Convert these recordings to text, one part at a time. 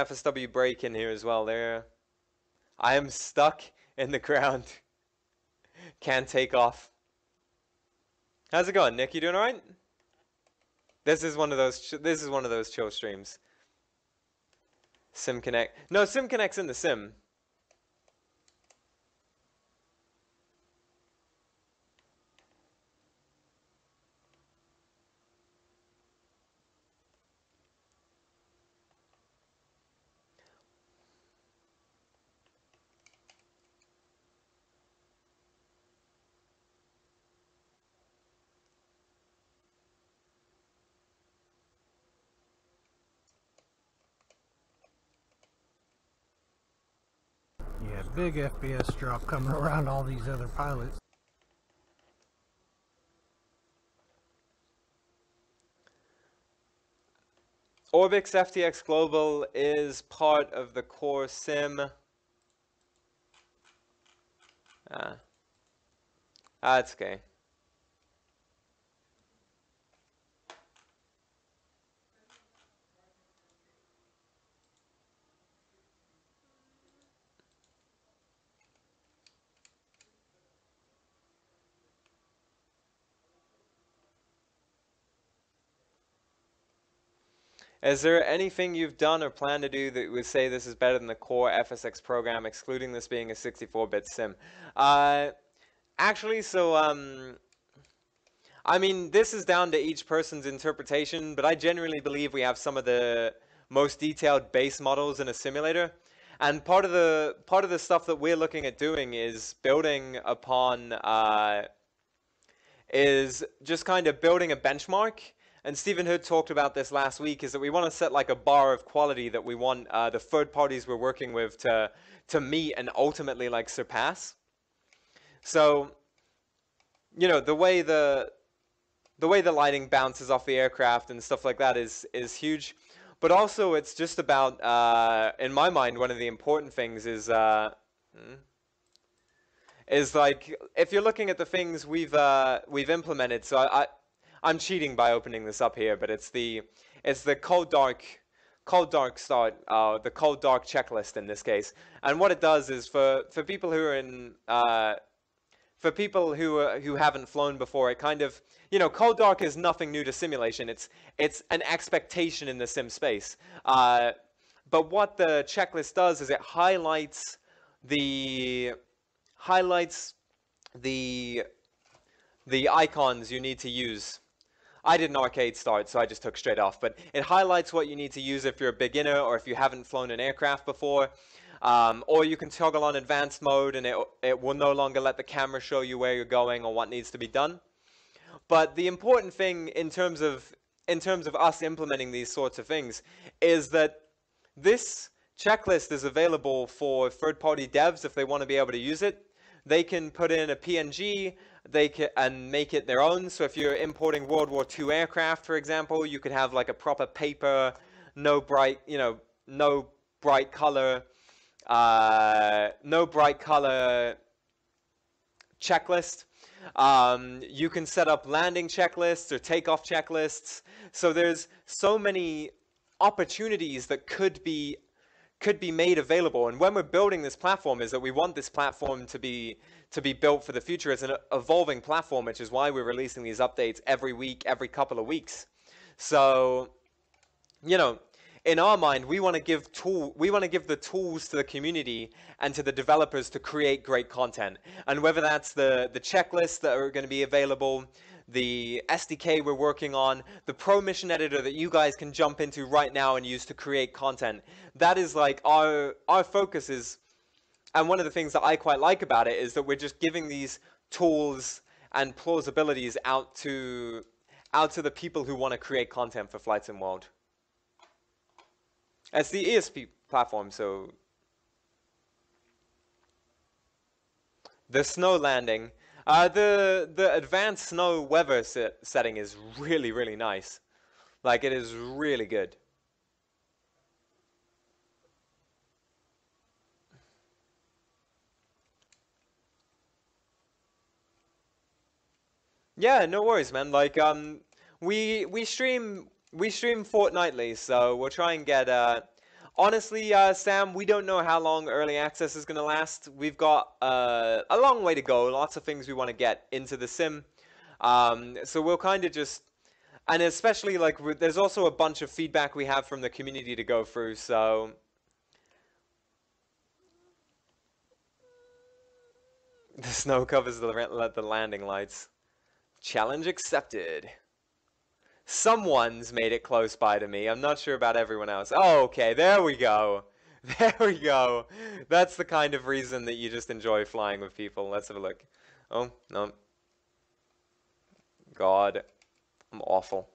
FSW break in here as well. There, I am stuck in the ground. Can't take off. How's it going, Nick? You doing all right? This is one of those. This is one of those chill streams. Sim Connect. No, Sim Connect's in the sim. Yeah, big FPS drop coming around all these other pilots. Orbix FTX Global is part of the core sim. That's okay. Is there anything you've done or plan to do that would say this is better than the core FSX program, excluding this being a 64-bit sim? Actually, so, I mean, this is down to each person's interpretation, but I genuinely believe we have some of the most detailed base models in a simulator. And part of the stuff that we're looking at doing is building upon, is just kind of building a benchmark. And Stephen Hood talked about this last week, is that we want to set like a bar of quality that we want the third parties we're working with to meet and ultimately like surpass. So, you know, the way the lighting bounces off the aircraft and stuff like that is huge. But also it's just about, in my mind, one of the important things is like, if you're looking at the things we've implemented, so I'm cheating by opening this up here, but it's the cold dark start, the cold dark checklist in this case. And what it does is for people who are in for people who haven't flown before, it kind of, you know, cold dark is nothing new to simulation. It's an expectation in the sim space. But what the checklist does is it highlights the icons you need to use. I did an arcade start, so I just took straight off. But it highlights what you need to use if you're a beginner or if you haven't flown an aircraft before. Or you can toggle on advanced mode and it will no longer let the camera show you where you're going or what needs to be done. But the important thing in terms of us implementing these sorts of things is that this checklist is available for third-party devs if they want to be able to use it. They can put in a PNG and make it their own. So if you're importing World War II aircraft, for example, you could have like a proper paper, no bright color checklist. You can set up landing checklists or takeoff checklists. So there's so many opportunities that could be made available. And when we're building this platform, is that we want this platform to be built for the future as an evolving platform, which is why we're releasing these updates every week, every couple of weeks. So, you know, in our mind, we want to give the tools to the community and to the developers to create great content. And whether that's the checklists that are going to be available, the SDK we're working on, the Pro Mission Editor that you guys can jump into right now and use to create content. That is like our focus is, and one of the things that I quite like about it is that we're just giving these tools and plausibilities out to the people who want to create content for Flight Sim World. It's the ESP platform, so the snow landing. The advanced snow weather setting is really, really nice. Like, it is really good. Yeah, no worries, man. Like, we stream fortnightly, so we'll try and get Honestly, Sam, we don't know how long early access is going to last. We've got a long way to go. Lots of things we want to get into the sim. So we'll kind of just, and especially like there's also a bunch of feedback we have from the community to go through. So the snow covers the landing lights. Challenge accepted. Someone's made it close by to me. I'm not sure about everyone else. Oh, okay, there we go. There we go. That's the kind of reason that you just enjoy flying with people. Let's have a look. Oh, no. God, I'm awful.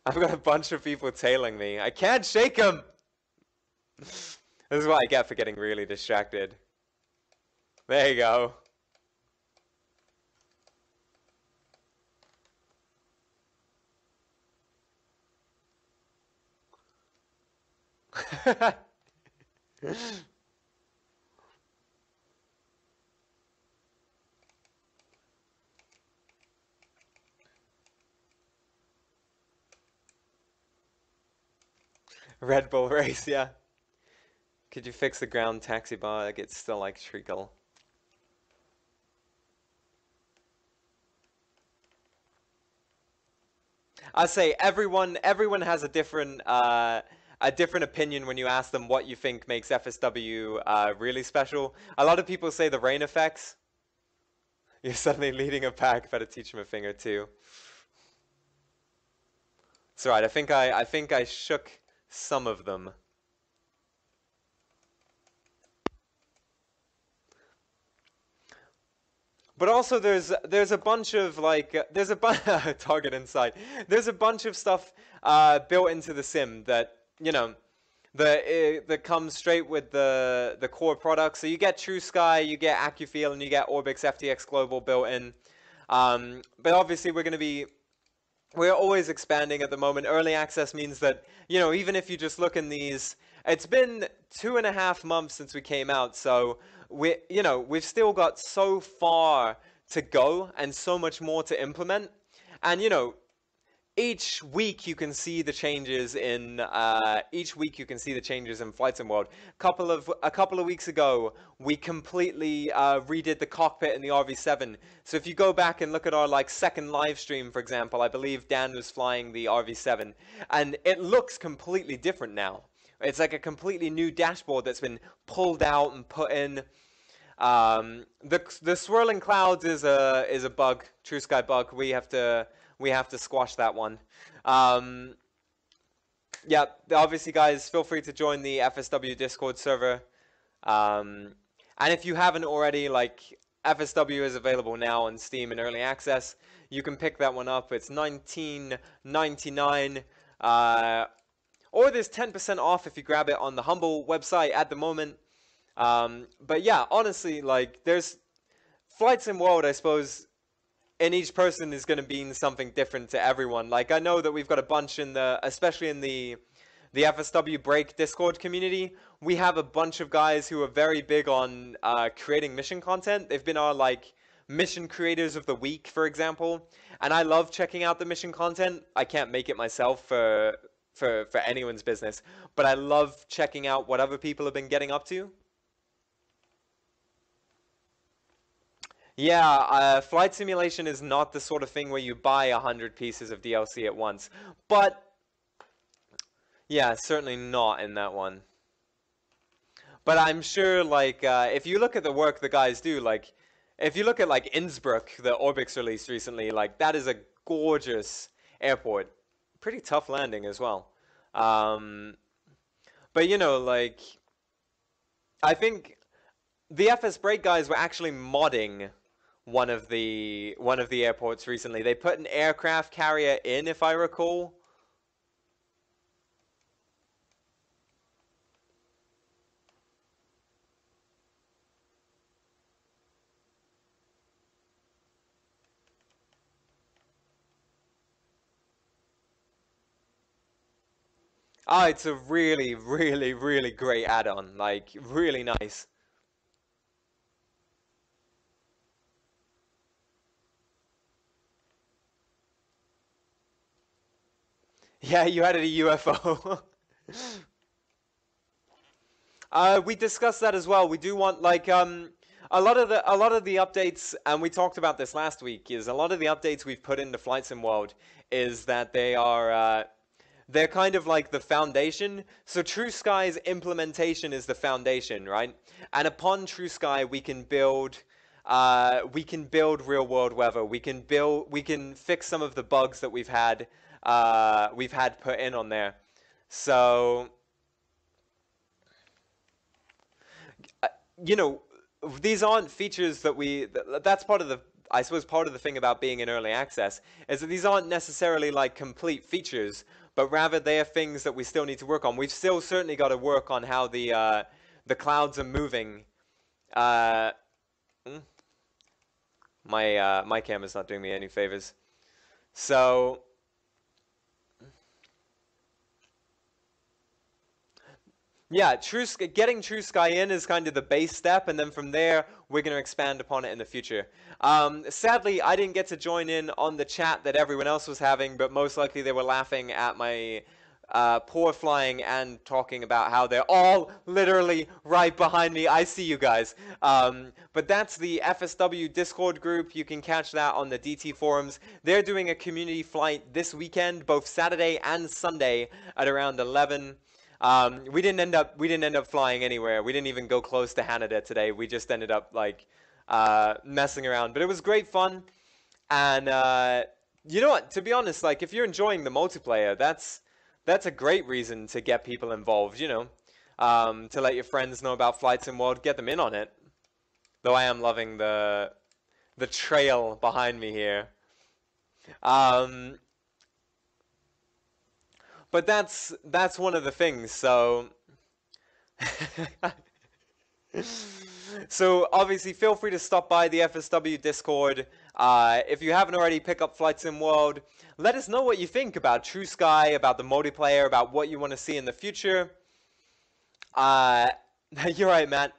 I've got a bunch of people tailing me. I can't shake them! This is what I get for getting really distracted. There you go. Red Bull race, yeah. Could you fix the ground taxi bar? Like it's still like treacle. I say everyone has a different opinion when you ask them what you think makes FSW really special. A lot of people say the rain effects. You're suddenly leading a pack, better teach him a thing or two. It's alright, I think I shook some of them. But also there's a bunch of like there's a target inside. There's a bunch of stuff built into the sim that you know that comes straight with the core product. So you get True Sky, you get AccuFeel, and you get Orbix FTX Global built in. But obviously we're always expanding at the moment. Early access means that even if you just look in these, it's been 2.5 months since we came out, so we've still got so far to go and so much more to implement. And each week you can see the changes in Flight Sim World. A couple of weeks ago, we completely redid the cockpit in the RV7. So if you go back and look at our second live stream, for example, I believe Dan was flying the RV7, and it looks completely different now. It's like a completely new dashboard that's been pulled out and put in. The swirling clouds is a bug, True Sky bug. We have to squash that one. Yeah, obviously, guys, feel free to join the FSW Discord server. And if you haven't already, FSW is available now on Steam in early access. You can pick that one up. It's $19.99. Or there's 10% off if you grab it on the Humble website at the moment. But yeah, honestly, there's Flight Sim World, I suppose, and each person is going to mean something different to everyone. I know that we've got a bunch especially in the FSW Break Discord community. We have a bunch of guys who are very big on creating mission content. They've been our mission creators of the week, for example. And I love checking out the mission content. I can't make it myself for anyone's business, but I love checking out what other people have been getting up to. Yeah, Flight Simulation is not the sort of thing where you buy 100 pieces of DLC at once. But, yeah, certainly not in that one. But I'm sure, if you look at the work the guys do, if you look at, Innsbruck, the Orbix released recently, that is a gorgeous airport. Pretty tough landing as well. But, I think the FS Break guys were actually modding one of the airports recently. They put an aircraft carrier in, if I recall. Ah, it's a really, really, really great add-on. Really nice. Yeah, you added a UFO. We discussed that as well. We do want like a lot of the updates, and we talked about this last week. Is a lot of the updates we've put into Flight Sim World is that they're kind of like the foundation. So True Sky's implementation is the foundation, right? And upon True Sky, we can build real world weather. We can fix some of the bugs that we've had put in on there. So uh, you know, these aren't features that that's part of the, I suppose part of the thing about being in early access is that these aren't necessarily like complete features, but rather they are things that we still need to work on. We've still certainly got to work on how the clouds are moving. Uh, hmm? My camera's not doing me any favors. So yeah, getting True Sky in is kind of the base step, and then from there we're going to expand upon it in the future. Sadly, I didn't get to join in on the chat that everyone else was having, but most likely they were laughing at my poor flying and talking about how they're all literally right behind me. I see you guys. But that's the FSW Discord group. You can catch that on the DT forums. They're doing a community flight this weekend, both Saturday and Sunday at around 11. We didn't end up flying anywhere. We didn't even go close to Canada today. We just ended up like messing around. But it was great fun. And you know what? To be honest, like if you're enjoying the multiplayer, that's a great reason to get people involved. To let your friends know about Flight Sim World, get them in on it. Though I am loving the trail behind me here. Um, but that's one of the things. So so obviously feel free to stop by the FSW Discord. If you haven't already, pick up Flight Sim World. Let us know what you think about True Sky, about the multiplayer, about what you want to see in the future. Uh, you're right, Matt.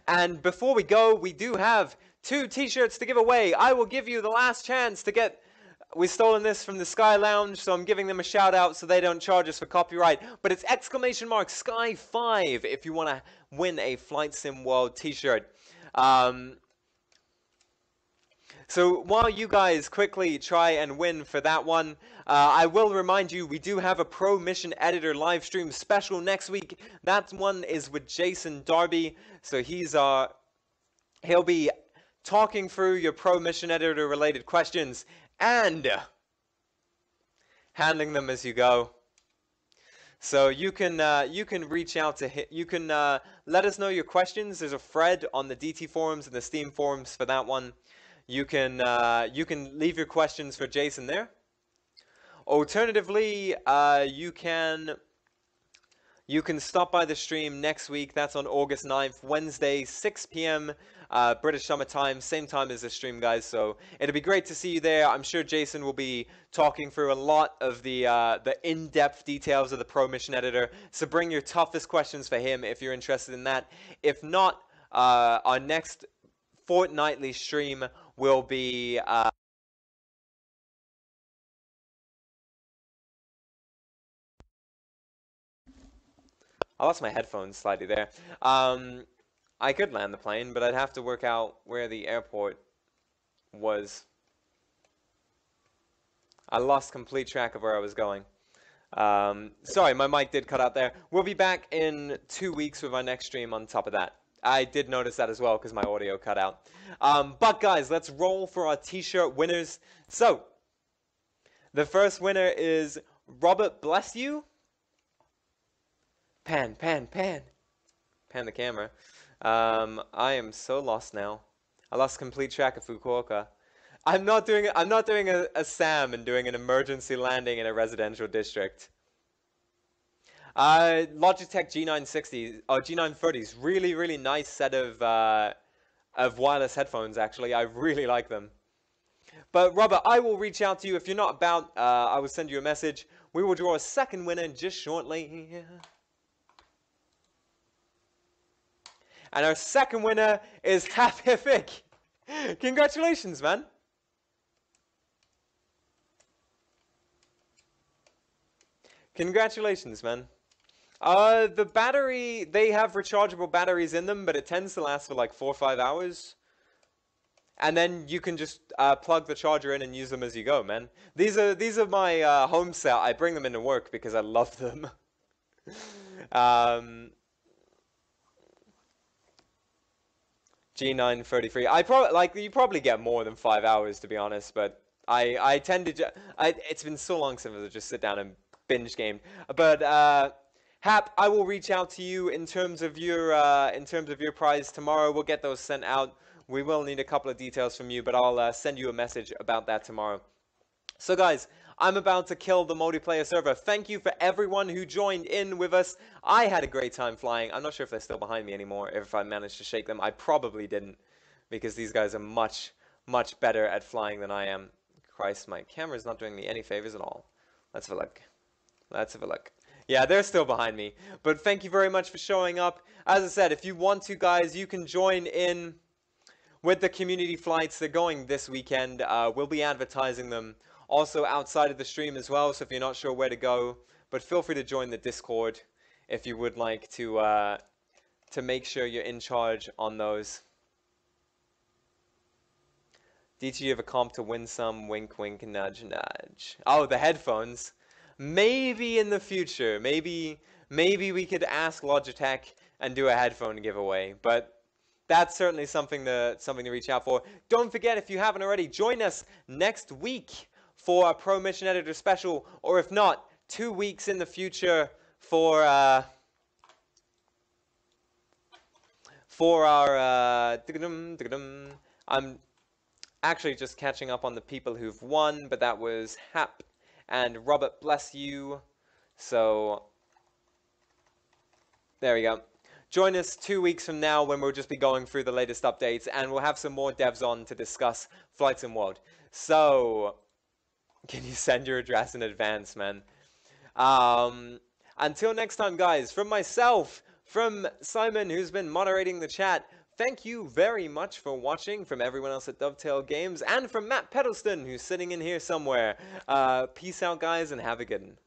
And before we go, we do have 2 t-shirts to give away. I will give you the last chance to get... We've stolen this from the Sky Lounge, so I'm giving them a shout out so they don't charge us for copyright. But it's !Sky5 if you want to win a Flight Sim World t-shirt. So while you guys quickly try and win for that one, I will remind you we do have a Pro Mission Editor live stream special next week. That one is with Jason Darby. So he'll be talking through your Pro Mission Editor related questions and handling them as you go. So you can reach out to him. You can let us know your questions. There's a thread on the DT forums and the Steam forums for that one. You can leave your questions for Jason there. Alternatively, you can stop by the stream next week. That's on August 9th, Wednesday, 6 p.m. British Summer Time, same time as the stream, guys. So it'll be great to see you there. I'm sure Jason will be talking through a lot of the in-depth details of the Pro Mission Editor. So bring your toughest questions for him if you're interested in that. If not, our next fortnightly stream will be... I lost my headphones slightly there. I could land the plane, but I'd have to work out where the airport was. I lost complete track of where I was going. Sorry, my mic did cut out there. We'll be back in 2 weeks with our next stream on top of that. I did notice that as well because my audio cut out. But guys, let's roll for our t-shirt winners. So, the first winner is Robert Bless You. Pan the camera. I am so lost now. I lost complete track of Fukuoka. I'm not doing a SAM and doing an emergency landing in a residential district. Logitech G960 or G930s, really nice set of wireless headphones. Actually, I really like them. But Robert, I will reach out to you if you're not about. I will send you a message. We will draw a second winner just shortly. And our second winner is Happy Vic. Congratulations, man. Congratulations, man. The battery, they have rechargeable batteries in them, but it tends to last for like 4 or 5 hours. And then you can just plug the charger in and use them as you go, man. These are my home set. I bring them into work because I love them. G933. You probably get more than 5 hours to be honest, but I tend to it's been so long since I just sit down and binge gamed. But Hap, I will reach out to you in terms of your prize tomorrow. We'll get those sent out. We will need a couple of details from you, but I'll send you a message about that tomorrow. So guys, I'm about to kill the multiplayer server. Thank you for everyone who joined in with us. I had a great time flying. I'm not sure if they're still behind me anymore, if I managed to shake them. I probably didn't, because these guys are much, much better at flying than I am. Christ, my camera's not doing me any favors at all. Let's have a look. Let's have a look. Yeah, they're still behind me. But thank you very much for showing up. As I said, if you want to, guys, you can join in with the community flights. They're going this weekend. We'll be advertising them also outside of the stream as well, so if you're not sure where to go, but feel free to join the Discord if you would like to make sure you're in charge on those. DTG have a comp to win some, wink wink nudge nudge. Oh, the headphones. Maybe in the future, maybe we could ask Logitech and do a headphone giveaway, but that's certainly something to reach out for. Don't forget, if you haven't already, join us next week for a Pro Mission Editor special, or if not, 2 weeks in the future for our I'm actually just catching up on the people who've won, but that was Hap and Robert, bless you. So there we go. Join us 2 weeks from now when we'll just be going through the latest updates, and we'll have some more devs on to discuss Flight Sim World. So can you send your address in advance, man? Until next time, guys, from myself, from Simon, who's been moderating the chat, thank you very much for watching, from everyone else at Dovetail Games, and from Matt Pedalston, who's sitting in here somewhere. Peace out, guys, and have a good one.